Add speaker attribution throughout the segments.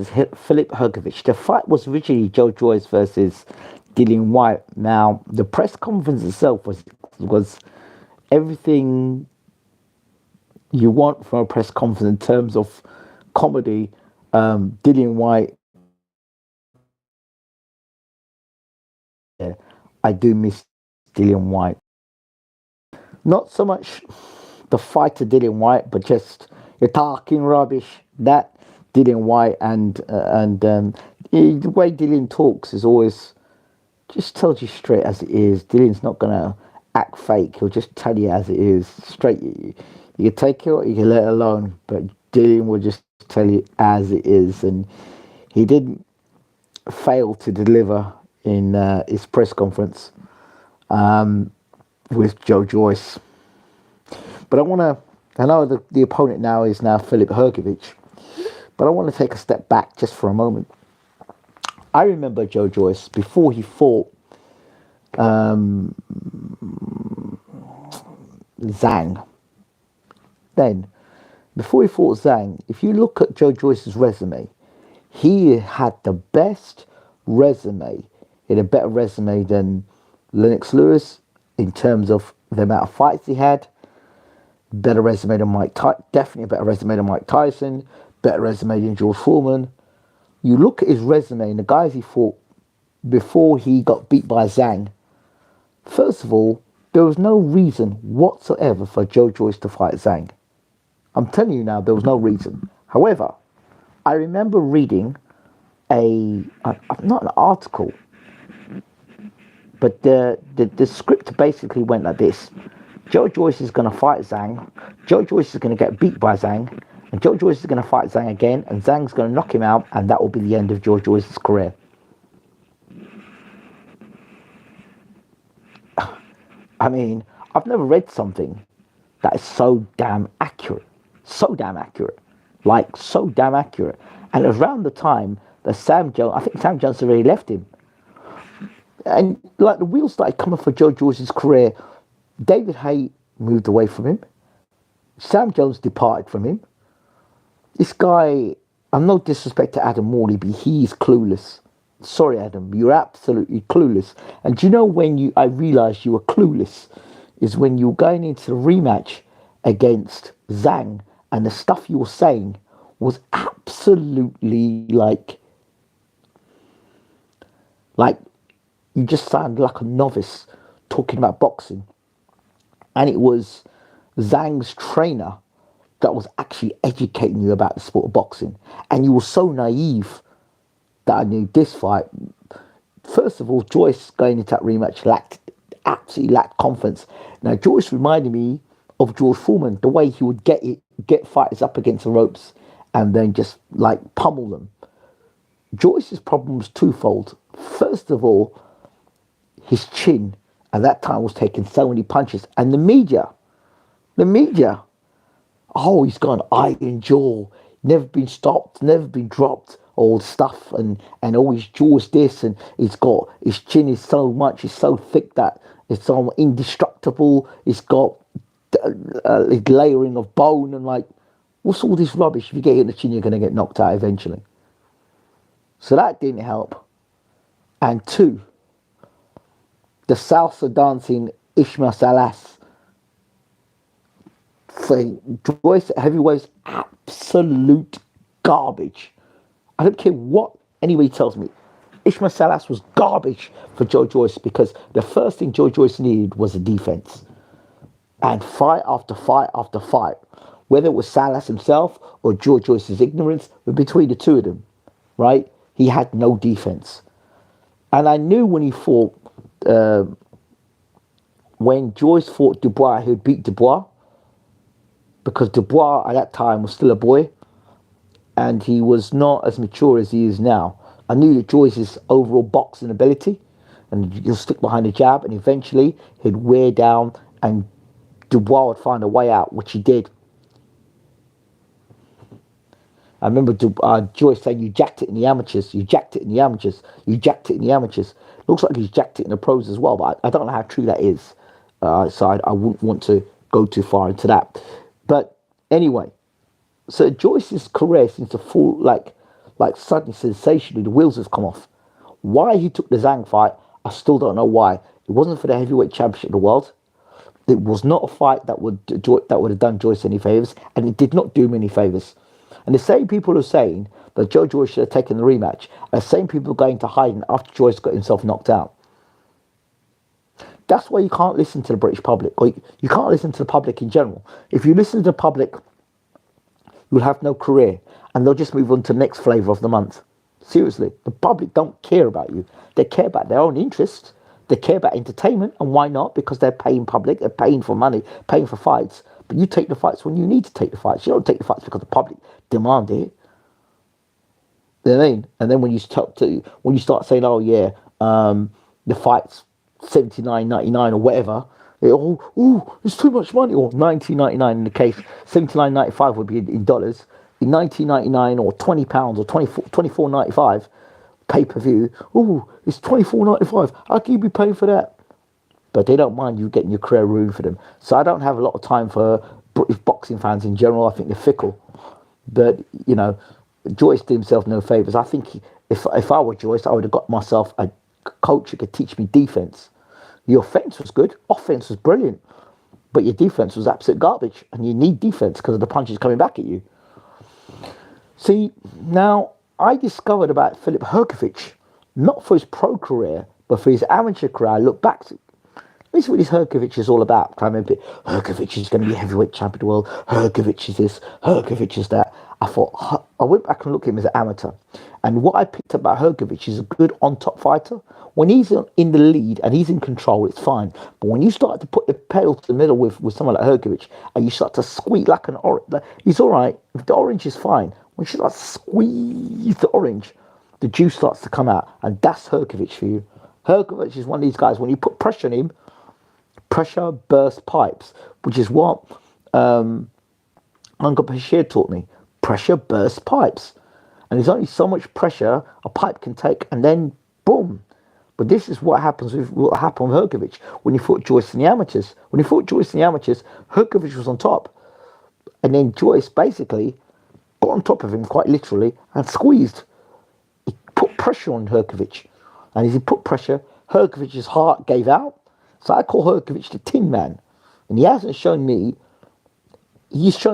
Speaker 1: Filip Hrgovic. The fight was originally Joe Joyce versus Dillian White. Now, the press conference itself was everything you want from a press conference in terms of comedy. Dillian White, yeah, I do miss Dillian White. Not so much the fighter Dillian White, but just you're talking rubbish. That Dillian White the way Dillian talks is always just tells you straight as it is. Dillian's not gonna act fake. He'll just tell you as it is, straight. You can take it or you can let it alone, but Dillian will just tell you as it is, and he didn't fail to deliver in his press conference with Joe Joyce. But I know the opponent now is Filip Hrgovic, but I want to take a step back just for a moment. I remember Joe Joyce before he fought Zhang. Then, before he fought Zhang, if you look at Joe Joyce's resume, he had the best resume. He had a better resume than Lennox Lewis in terms of the amount of fights he had. Better resume than definitely a better resume than Mike Tyson. Better resume than George Foreman. You look at his resume and the guys he fought before he got beat by Zhang. First of all, there was no reason whatsoever for Joe Joyce to fight Zhang. I'm telling you now, there was no reason. However, I remember reading not an article, but the script basically went like this. Joe Joyce is going to fight Zhang. Joe Joyce is going to get beat by Zhang. And Joe Joyce is going to fight Zhang again. And Zhang's going to knock him out. And that will be the end of Joe Joyce's career. I mean, I've never read something that is so damn accurate. So damn accurate. Like, so damn accurate. And it was around the time that I think Sam Jones already left him. And, like, the wheels started coming for Joe Joyce's career. David Haye moved away from him. Sam Jones departed from him. This guy, I'm no disrespect to Adam Morley, but he's clueless. Sorry, Adam, you're absolutely clueless. And do you know when I realised you were clueless? Is when you were going into the rematch against Zhang, and the stuff you were saying was absolutely like you just sounded like a novice talking about boxing. And it was Zhang's trainer that was actually educating you about the sport of boxing. And you were so naive that I knew this fight. First of all, Joyce going into that rematch absolutely lacked confidence. Now, Joyce reminded me of George Foreman, the way he would get fighters up against the ropes and then just like pummel them. Joyce's problem was twofold. First of all, his chin at that time was taking so many punches. And the media, oh, he's got an iron jaw, never been stopped, never been dropped, all stuff, and oh, his jaw's this, and his chin is so thick that it's so indestructible, it's got a layering of bone, and like, what's all this rubbish? If you get hit in the chin, you're going to get knocked out eventually. So that didn't help. And two, the salsa dancing Ismail Salas thing. Joyce at heavyweight's absolute garbage. I don't care what anybody tells me. Ismail Salas was garbage for Joe Joyce because the first thing Joe Joyce needed was a defense. And fight after fight after fight, whether it was Salas himself or Joe Joyce's ignorance, but between the two of them, right? He had no defense. And I knew when he fought, when Joyce fought Dubois, he would beat Dubois, because Dubois at that time was still a boy and he was not as mature as he is now. I knew that Joyce's overall boxing ability, and he'll stick behind the jab, and eventually he'd wear down and Dubois would find a way out, which he did. I remember Joyce saying, you jacked it in the amateurs, you jacked it in the amateurs, you jacked it in the amateurs. Looks like he's jacked it in the pros as well, but I don't know how true that is. So I wouldn't want to go too far into that. But anyway, so Joyce's career seems to fall, like like suddenly sensationally, the wheels have come off. Why he took the Zhang fight, I still don't know why. It wasn't for the heavyweight championship of the world. It was not a fight that would have done Joyce any favors, and it did not do him any favors. And the same people are saying that Joyce should have taken the rematch, and the same people going to hiding after Joyce got himself knocked out. That's why you can't listen to the British public, or you can't listen to the public in general. If you listen to the public, you'll have no career, and they'll just move on to the next flavour of the month. Seriously, the public don't care about you. They care about their own interests. They care about entertainment, and why not? Because they're paying public, they're paying for money, paying for fights. But you take the fights when you need to take the fights. You don't take the fights because the public demand it. You know what I mean? And then when you start saying, "Oh yeah, the fight's $79.99 or whatever," it's too much money, or $19.99 in the case. $79.95 would be in dollars. In $19.99 or £20 or $24.95 pay-per-view. It's $24.95. How can you be paying for that? But they don't mind you getting your career ruined for them. So I don't have a lot of time for British boxing fans in general. I think they're fickle. But, Joyce did himself no favours. I think if I were Joyce, I would have got myself a coach who could teach me defence. Your offence was good. Offence was brilliant. But your defence was absolute garbage. And you need defence because of the punches coming back at you. See, now, I discovered about Filip Hrgovic, not for his pro career, but for his amateur career. I look back to this is what this Hrgovic is all about. I remember Hrgovic is going to be heavyweight champion of the world. Hrgovic is this. Hrgovic is that. I went back and looked at him as an amateur. And what I picked up about Hrgovic is a good on-top fighter. When he's in the lead and he's in control, it's fine. But when you start to put the pedal to the middle with someone like Hrgovic, and you start to squeeze like an orange, he's all right. If the orange is fine. When you start to squeeze the orange, the juice starts to come out. And that's Hrgovic for you. Hrgovic is one of these guys, when you put pressure on him, pressure bursts pipes, which is what Uncle Bashir taught me. Pressure bursts pipes. And there's only so much pressure a pipe can take, and then boom. But this is what happened with Hrgovic when he fought Joyce in the amateurs. When he fought Joyce in the amateurs, Hrgovic was on top. And then Joyce basically got on top of him, quite literally, and squeezed. He put pressure on Hrgovic. And as he put pressure, Hrgovic's heart gave out. So I call Hrgovic the Tin Man. And he's shown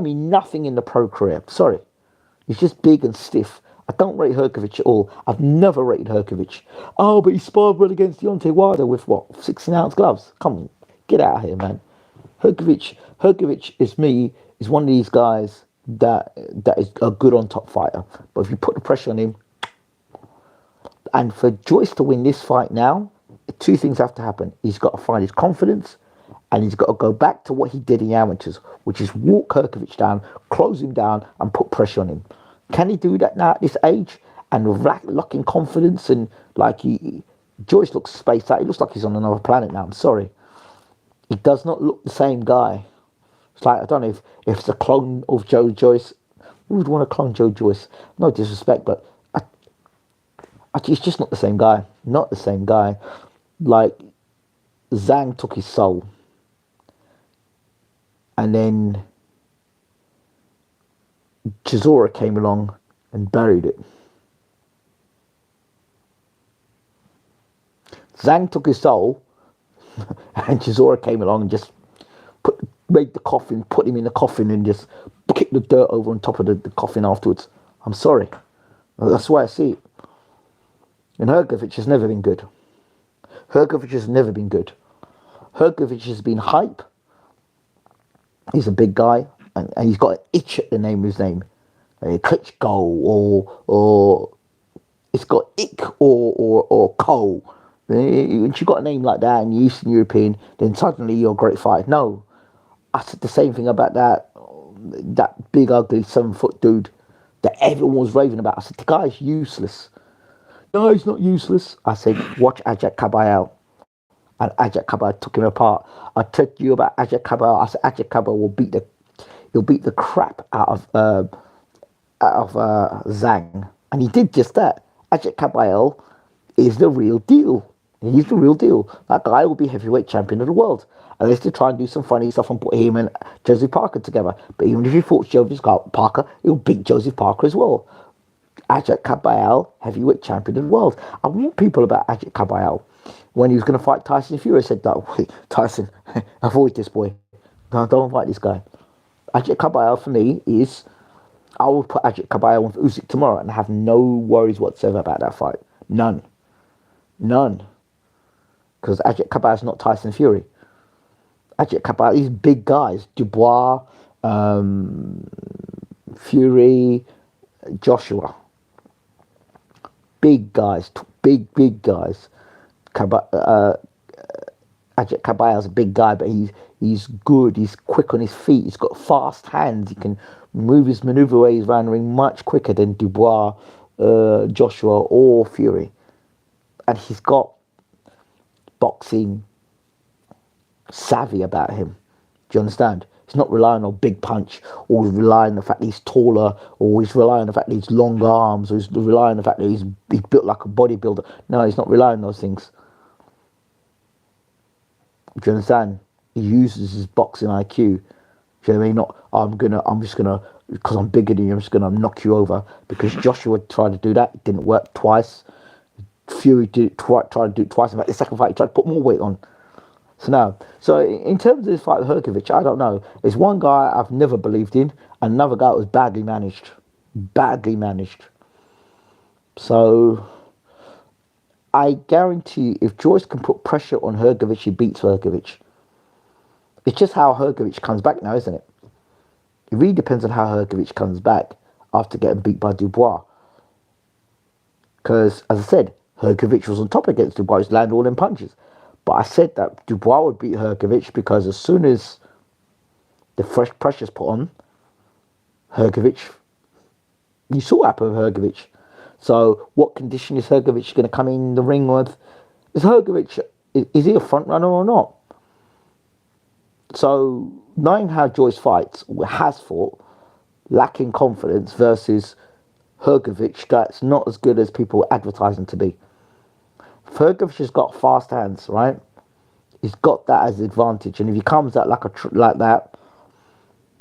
Speaker 1: me nothing in the pro career. Sorry. He's just big and stiff. I don't rate Hrgovic at all. I've never rated Hrgovic. Oh, but he sparred well against Deontay Wilder with what? 16-ounce gloves? Come on. Get out of here, man. Hrgovic is one of these guys that is a good on-top fighter. But if you put the pressure on him, and for Joyce to win this fight now, two things have to happen. He's got to find his confidence, and he's got to go back to what he did in the amateurs, which is walk Hrgovic down, close him down, and put pressure on him. Can he do that now at this age? And with lacking confidence, and Joyce looks spaced out. He looks like he's on another planet now. I'm sorry. He does not look the same guy. It's like, I don't know if it's a clone of Joe Joyce. Who would want to clone Joe Joyce? No disrespect, but he's just not the same guy. Not the same guy. Like, Zhang took his soul. And then Chisora came along and buried it. Zhang took his soul, and Chisora came along and just made the coffin, put him in the coffin, and just kicked the dirt over on top of the coffin afterwards. I'm sorry. That's the way I see it. And Hrgovic has never been good. Hrgovic has never been good. Hrgovic has been hype. He's a big guy, and he's got an itch at the name of his name. Klitschko, or it's got Ick or Cole. Once you got a name like that and you're Eastern European, then suddenly you're a great fighter. No, I said the same thing about that big ugly 7-foot dude that everyone was raving about. I said the guy's useless. No, he's not useless. I said watch Ajak Kabayel, and Ajak Kabayel took him apart. I told you about Ajak Kabayel. I said Ajak Kabayel will beat the crap out of Zhang, and he did just that. Ajak Kabayel is the real deal. He's the real deal. That guy will be heavyweight champion of the world. Unless they try and do some funny stuff and put him and Joseph Parker together. But even if he fought Joseph Parker, he'll beat Joseph Parker as well. Ajit Kabayel, heavyweight champion of the world. I warned people about Ajit Kabayel when he was going to fight Tyson Fury. I said, "No, wait, Tyson, avoid this boy. No, don't fight this guy." Ajit Kabayel for me is, I will put Ajit Kabayel with Usyk tomorrow and have no worries whatsoever about that fight. None. None. Because Ajit Kabayel is not Tyson Fury. Ajit Kabayel, these big guys, Dubois, Fury, Joshua. Big guys, big guys. Ajit Kabayel's a big guy, but he's good. He's quick on his feet. He's got fast hands. He can move his maneuver ways around the ring much quicker than Dubois, Joshua, or Fury. And he's got boxing savvy about him. Do you understand? He's not relying on big punch, or he's relying on the fact that he's taller, or he's relying on the fact that he's long arms, or he's relying on the fact that he's built like a bodybuilder. No, he's not relying on those things. Do you understand? He uses his boxing IQ. Do you know what I mean? Not, I'm just gonna, because I'm bigger than you, I'm just gonna knock you over. Because Joshua tried to do that, it didn't work twice. Fury tried to do it twice. In fact, the second fight, he tried to put more weight on. So in terms of this fight with Hrgovic, I don't know. There's one guy I've never believed in, and another guy that was badly managed. Badly managed. So I guarantee if Joyce can put pressure on Hrgovic, he beats Hrgovic. It's just how Hrgovic comes back now, isn't it? It really depends on how Hrgovic comes back after getting beat by Dubois. Because, as I said, Hrgovic was on top against Dubois, he landed all them punches. But I said that Dubois would beat Hrgovic because as soon as the fresh pressure's put on Hrgovic, you saw what happened with Hrgovic. So what condition is Hrgovic going to come in the ring with? Is Hrgovic, is he a front runner or not? So knowing how Joyce fights, or has fought, lacking confidence versus Hrgovic that's not as good as people advertise him to be. Hrgovic has got fast hands, right? He's got that as an advantage, and if he comes out like that,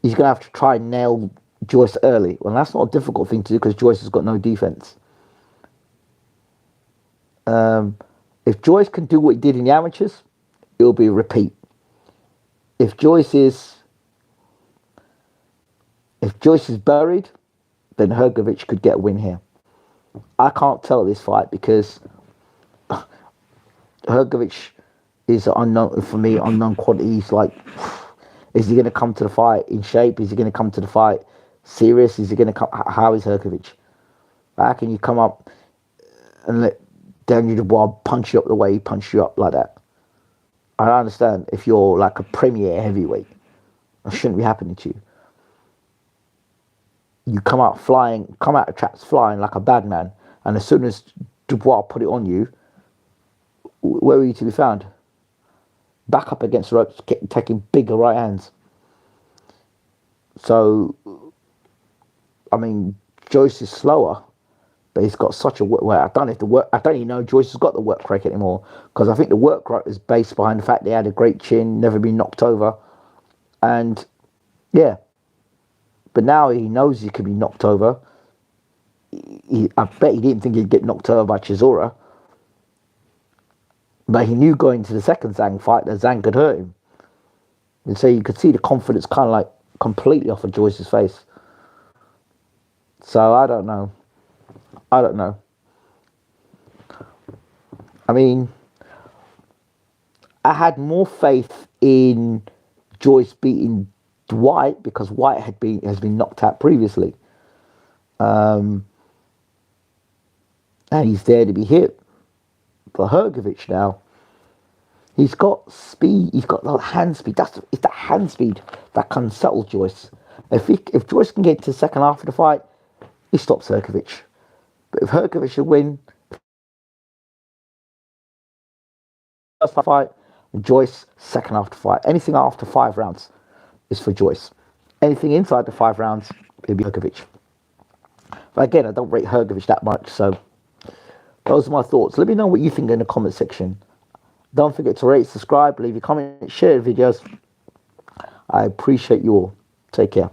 Speaker 1: he's gonna have to try and nail Joyce early. Well, that's not a difficult thing to do because Joyce has got no defense. If Joyce can do what he did in the amateurs, it'll be a repeat. If Joyce is buried, then Hrgovic could get a win here. I can't tell this fight because Hrgovic is unknown for me. Unknown quantities. Like, is he going to come to the fight in shape? Is he going to come to the fight serious? Is he going to come? How is Hrgovic? How can you come up and let Daniel Dubois punch you up the way he punched you up like that? I don't understand. If you're like a premier heavyweight, it shouldn't be happening to you. You come out of traps flying like a bad man, and as soon as Dubois put it on you, where were you to be found? Back up against the ropes, taking bigger right hands. So, I mean, Joyce is slower, but he's got such a work. Well, I don't even know Joyce has got the work rate anymore, because I think the work rate is based behind the fact that he had a great chin, never been knocked over, and yeah. But now he knows he could be knocked over. I bet he didn't think he'd get knocked over by Chisora. But he knew going to the second Zhang fight that Zhang could hurt him. And so you could see the confidence kind of like completely off of Joyce's face. So I don't know. I mean, I had more faith in Joyce beating White because White has been knocked out previously. And he's there to be hit. For Hrgovic now, he's got speed, he's got the hand speed. It's that hand speed that can settle Joyce. If Joyce can get to the second half of the fight, he stops Hrgovic. But if Hrgovic should win first fight, Joyce second half the fight. Anything after 5 rounds is for Joyce. Anything inside the 5 rounds, it'll be Hrgovic. But again, I don't rate Hrgovic that much, so those are my thoughts. Let me know what you think in the comment section. Don't forget to rate, subscribe, leave your comments, share the videos. I appreciate you all. Take care.